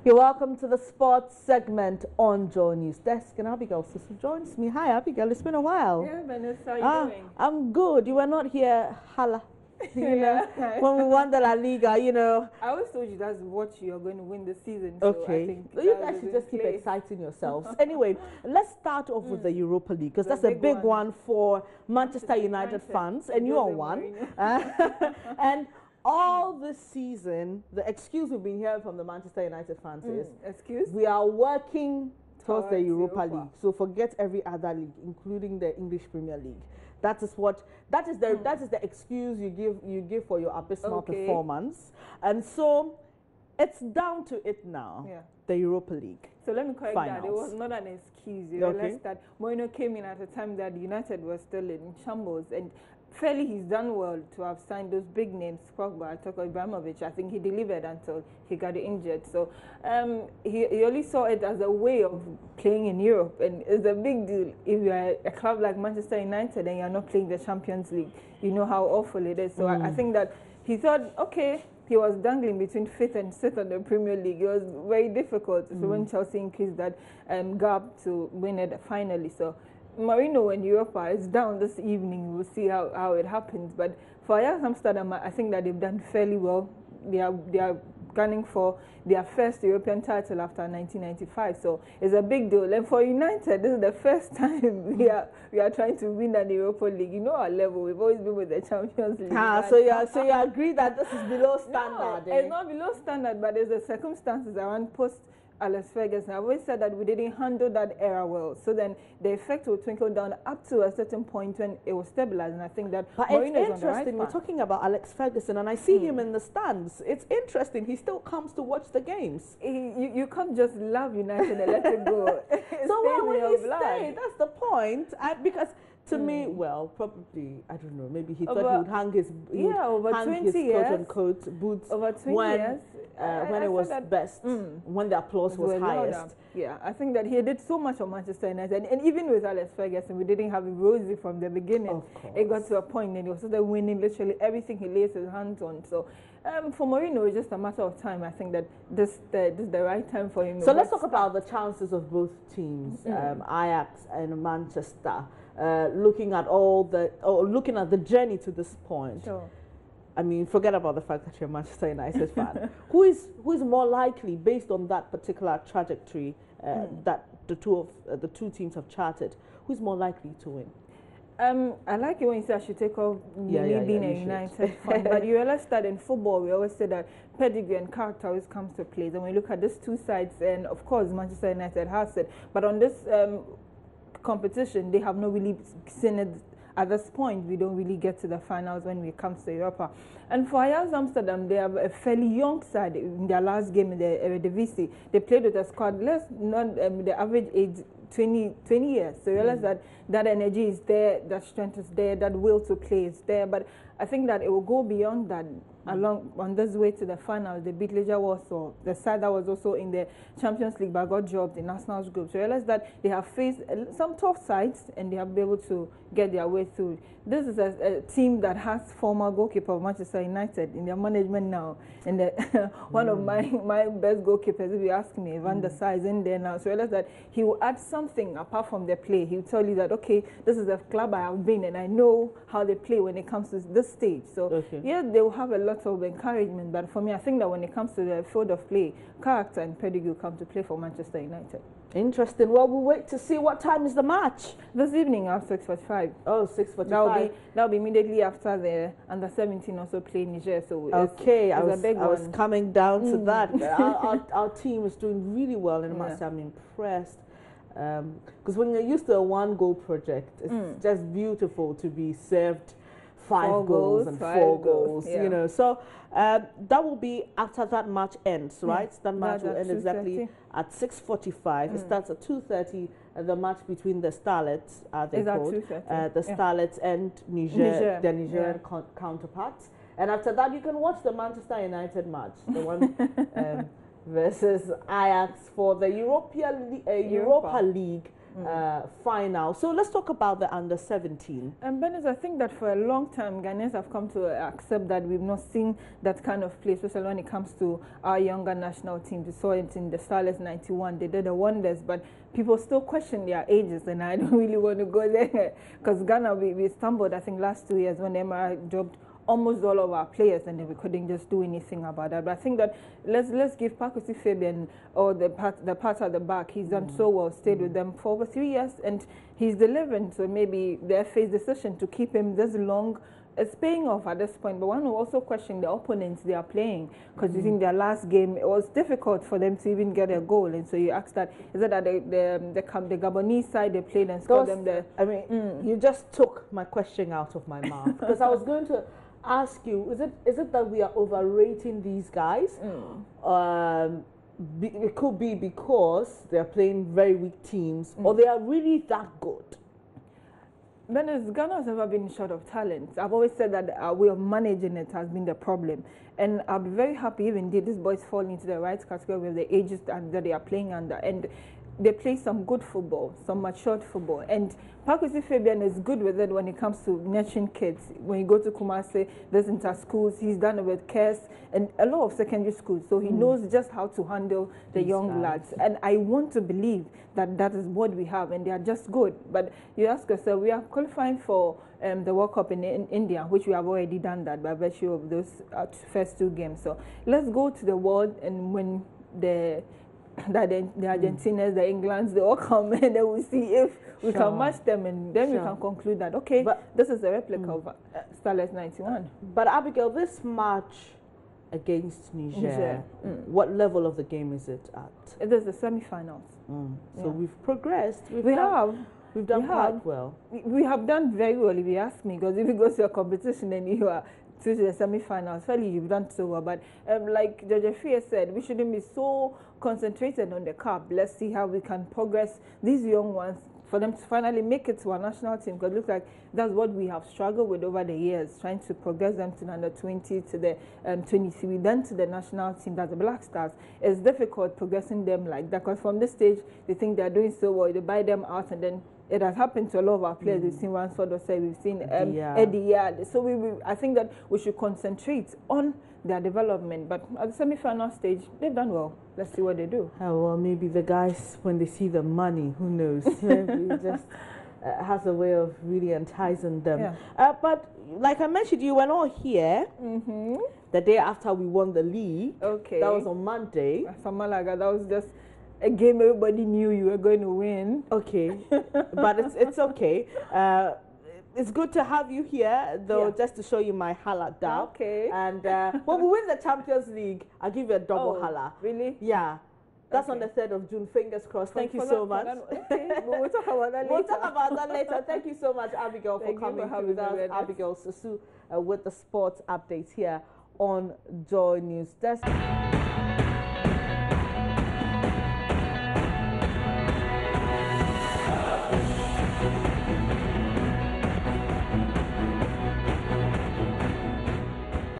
You're welcome to the sports segment on Joy News Desk, and Abigail Sister joins me. Hi, Abigail. It's been a while. Yeah, Vanessa, how are you doing? I'm good. You were not here, hala. You know, when we won the La Liga, you know. I always told you that's what you're going to win the season. So Okay. I think You guys should just keep exciting yourselves. Anyway, let's start off with the Europa League, because that's a big one for Manchester United fans, and you are one. And all this season, the excuse we've been hearing from the Manchester United fans is, we are working towards the Europa League. So forget every other league, including the English Premier League. That is the excuse you give for your abysmal performance. And so it's down to it now. Yeah. The Europa League. So let me correct that. It was not an excuse. You realized that Mourinho came in at a time that United was still in shambles, and fairly he's done well to have signed those big names, Pogba, Ibrahimovic. I think he delivered until he got injured. So he only saw it as a way of playing in Europe, and it's a big deal if you're a club like Manchester United and you're not playing the Champions League. You know how awful it is. So I think that he thought, okay, he was dangling between 5th and 6th on the Premier League. It was very difficult. So when Chelsea increased that gap to win it finally. So Mourinho and Europa is down this evening. We'll see how it happens. But for Ajax Amsterdam, I think that they've done fairly well. They are gunning for their first European title after 1995. So it's a big deal. And for United, this is the first time we are trying to win an Europa League. You know our level. We've always been with the Champions League. So you agree that this is below standard? No, it's not below standard, but there's the circumstances around post Alex Ferguson. I've always said that we didn't handle that era well. So then the effect will twinkle down up to a certain point when it will stabilize. And I think that but it's interesting. We're talking about Alex Ferguson, and I see him in the stands. It's interesting. He still comes to watch the games. You can't just love United and let it go. So why would he stay? That's the point. Because to me, well, probably, I don't know, maybe he thought he would hang his, over 20 years, quote-unquote boots over 20 years. When it was best, when the applause was highest. Yeah, I think that he did so much for Manchester United, and even with Alex Ferguson, we didn't have it rosy from the beginning. It got to a point, and he was still winning literally everything he lays his hands on. So for Mourinho, it's just a matter of time. I think that this is the right time for him. So let's talk about the chances of both teams, Ajax and Manchester. Looking at looking at the journey to this point. Sure. I mean, forget about the fact that you're a Manchester United fan. Who is more likely, based on that particular trajectory that the two teams have charted, who's more likely to win? I like it when you say I should take off me being a United fan, but you realize that in football we always say that pedigree and character always comes to play. And when you look at these two sides, and of course Manchester United has it, but on this competition they have not really seen it. At this point, we don't really get to the finals when it comes to Europa. And for Ajax Amsterdam, they have a fairly young side. In their last game in the Eredivisie, they played with a squad less, not the average age 20 years. So you realize that energy is there, that strength is there, that will to play is there. But I think that it will go beyond that. Along on this way to the final, they beat Niger, the side that was also in the Champions League but got dropped in Arsenal's group. So you realize that they have faced some tough sides and they have been able to get their way through. This is a team that has former goalkeeper of Manchester United in their management now, and one of my best goalkeepers, if you ask me, Van der Sar is in there now. So you realize that he will add something apart from their play. He will tell you that, okay, this is a club I have been and I know how they play when it comes to this stage. So yeah, they will have a lot of encouragement, but for me, I think that when it comes to the field of play, character and pedigree come to play for Manchester United. Interesting. Well, we'll wait to see what time is the match. This evening at 6:45. Oh, 6:45. That'll be immediately after the Under-17 also play Niger. So okay, I was coming down to that. Our team is doing really well in Marseille. I'm impressed. Because when you're used to a one-goal project, it's just beautiful to be served 5 goals and 4 goals, you know. So that will be after that match ends, right? That match will end exactly at 6:45. It starts at 2:30. The match between the Starlets, the Starlets and Niger, their Nigerian counterparts. And after that, you can watch the Manchester United match, the one versus Ajax for the Europa League final. So let's talk about the Under-17. And Benes, I think that for a long time, Ghanaians have come to accept that we've not seen that kind of play, especially when it comes to our younger national teams. We saw it in the Starlets 91. They did the wonders, but people still question their ages, and I don't really want to go there because Ghana, we stumbled, I think, last 2 years when MRI dropped almost all of our players, and then we couldn't just do anything about that. But I think that let's give Paa Kwesi Fabian or the part at the back. He's done so well, stayed with them for over 3 years, and he's delivering. So maybe the FA's decision to keep him this long is paying off at this point. But one will also question the opponents they are playing, because you think their last game, it was difficult for them to even get a goal. And so you ask that, is it that the Gabonese side they played and scored them there? I mean, you just took my question out of my mouth, because I was going to ask you, is it that we are overrating these guys? It could be because they're playing very weak teams, or they are really that good. Benes, Ghana has never been short of talent. I've always said that our way of managing it has been the problem. And I'll be very happy even if these boys fall into the right category with the ages that they are playing under. And they play some good football, some matured football. And Paa Kwesi Fabian is good with it when it comes to nurturing kids. When you go to Kumasi, there's inter-schools, he's done it with CARES and a lot of secondary schools. So he knows just how to handle the young lads. And I want to believe that that is what we have, and they are just good. But you ask yourself, we are qualifying for the World Cup in India, which we have already done that by virtue of those first 2 games. So let's go to the world and win the Argentinas, the Englands, they all come, and then we'll see if we can match them, and then we can conclude that, okay, but this is a replica of Starlets 91. But Abigail, this match against Niger, what level of the game is it at? It is the semi-finals. So we've progressed. We've done quite well. We have done very well, if you ask me, because if you go to a competition and you are to the semi-finals, fairly you've done so well. But like Judge Fia said, we shouldn't be so concentrated on the cup. Let's see how we can progress these young ones for them to finally make it to our national team, because it looks like that's what we have struggled with over the years, trying to progress them to the under-20, to the 23, then to the national team, that's the Black Stars. It's difficult progressing them like that, because from this stage, they think they're doing so well, they buy them out, and then it has happened to a lot of our players. We've seen Ransford Osei, we've seen Eddie Yard. So I think that we should concentrate on their development. But at the semi-final stage, they've done well. Let's see what they do. Oh, well, maybe the guys, when they see the money, who knows? Maybe it just has a way of really enticing them. But like I mentioned, you were not here the day after we won the league. Okay. That was on Monday. From Malaga, that was just a game everybody knew you were going to win. Okay, but it's okay. It's good to have you here, though, just to show you my hala dab. Okay. And when we win the Champions League, I'll give you a double hala. Really? Yeah. That's on the 3rd of June. Fingers crossed. Thank you so much. Okay, we'll talk about that later. We'll talk about that later. Thank you so much, Abigail, for coming with us. Abigail Susu with the sports updates here on Joy News Desk.